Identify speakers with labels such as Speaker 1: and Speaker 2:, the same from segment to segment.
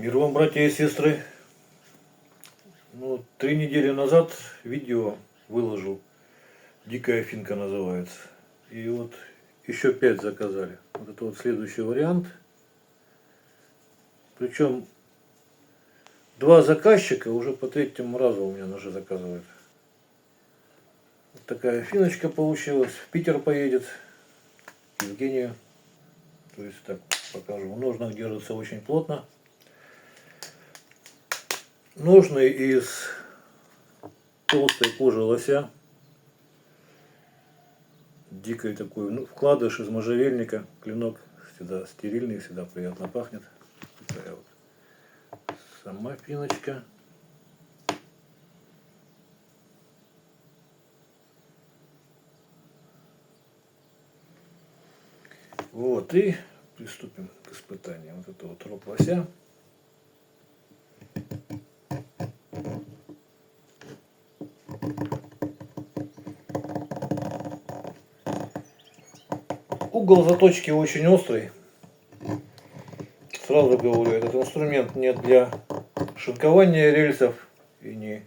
Speaker 1: Мир вам, братья и сестры. 3 недели назад видео выложил. Дикая финка называется. И вот еще 5 заказали. Вот это вот следующий вариант. Причем 2 заказчика уже по 3-му разу у меня ножи заказывают. Вот такая финочка получилась. В Питер поедет. Евгения. То есть так покажу. В ножнах держится очень плотно. Ножны из толстой кожи лося. Дикой такой, вкладыш из можжевельника. Клинок всегда стерильный, всегда приятно пахнет. Такая вот сама финочка. Вот, и приступим к испытанию. Вот это вот рог лося. Угол заточки очень острый. Сразу говорю, этот инструмент не для шинкования рельсов и не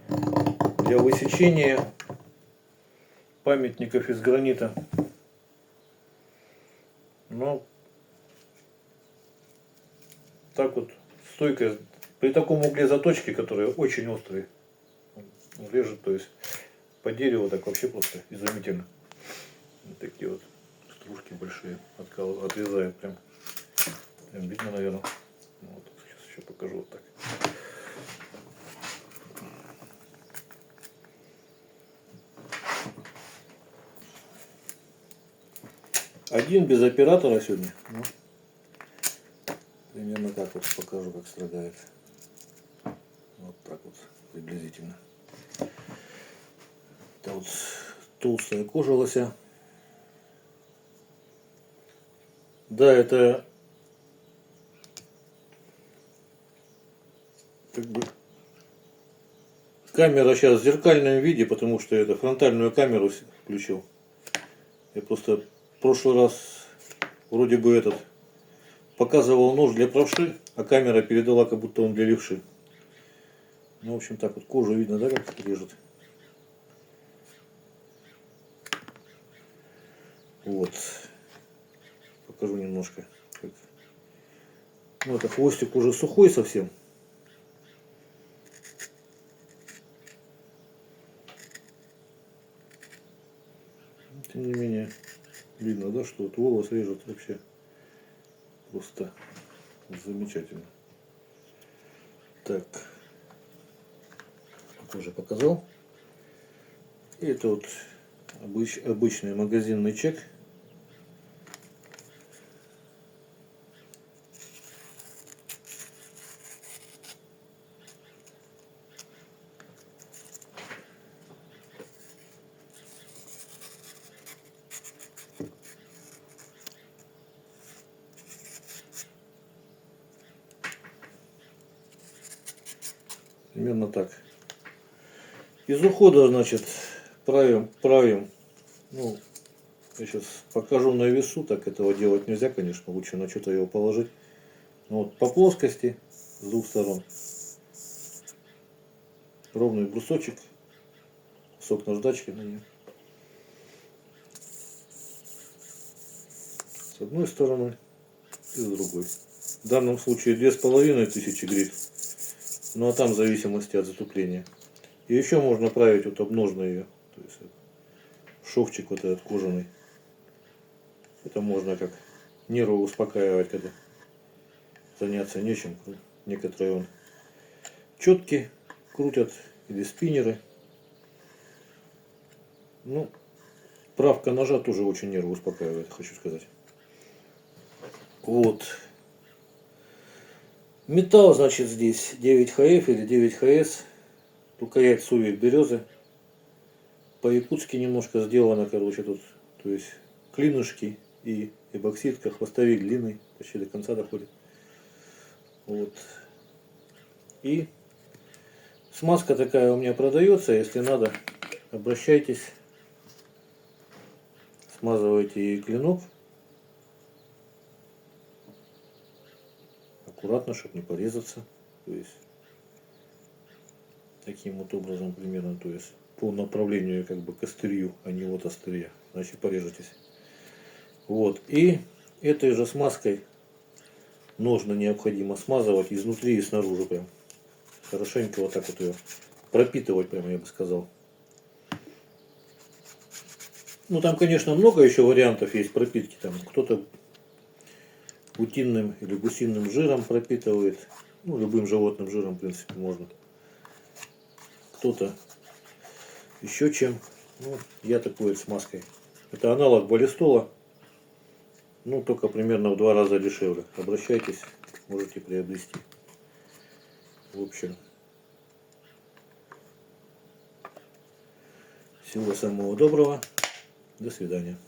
Speaker 1: для высечения памятников из гранита. Но так вот стойкость при таком угле заточки, который очень острый, он режет, то есть по дереву так вообще просто изумительно. Вот такие вот стружки большие отрезает прям видно, наверное. Вот, сейчас еще покажу вот так. Один без оператора сегодня. Ну, примерно так вот покажу, как страдает. Вот так вот приблизительно. Это вот толстая кожа лося. Да, это как бы камера сейчас в зеркальном виде, потому что это фронтальную камеру включил. Я просто в прошлый раз вроде бы показывал нож для правши, а камера передала, как будто он для левши. Ну, в общем, так вот кожу видно, да, как режет. Вот. Покажу немножко. Ну, это хвостик уже сухой совсем. Тем не менее, видно, да, что вот волос режет вообще просто замечательно. Так, уже показал. И это вот обычный магазинный чек. Примерно так. Из ухода, значит, правим. Ну, я сейчас покажу на весу, так этого делать нельзя, конечно, лучше на что-то его положить. Но вот по плоскости с двух сторон ровный брусочек, кусок наждачки на нее. С одной стороны и с другой. В данном случае 2500 грит. Ну а там в зависимости от затупления. И еще можно править вот об ножны ее. То есть шовчик вот этот кожаный. Это можно как нервы успокаивать, когда заняться нечем. Некоторые он четки крутят или спиннеры. Ну, правка ножа тоже очень нервы успокаивает, хочу сказать. Вот. Металл, значит, здесь 9ХФ или 9ХС. Рукоять сувель березы. По-якутски немножко сделано, короче, тут. То есть клинышки и эбоксидка, хвостовик длинный, почти до конца доходит. Вот. И смазка такая у меня продается, если надо, обращайтесь. Смазывайте ей клинок. аккуратно, чтобы не порезаться. То есть таким вот образом примерно, то есть по направлению как бы к острию, а не вот острие, иначе порежетесь. Вот, и этой же смазкой ножны необходимо смазывать изнутри и снаружи прям. Хорошенько вот так вот ее пропитывать прям, я бы сказал. Ну там, конечно, много еще вариантов есть пропитки. Там кто-то утиным или гусиным жиром пропитывает. Ну, любым животным жиром, в принципе, можно. Кто-то еще чем. Ну, я такой вот смазкой. Это аналог балистола. Ну, только примерно в 2 раза дешевле. Обращайтесь, можете приобрести. В общем, всего самого доброго. До свидания.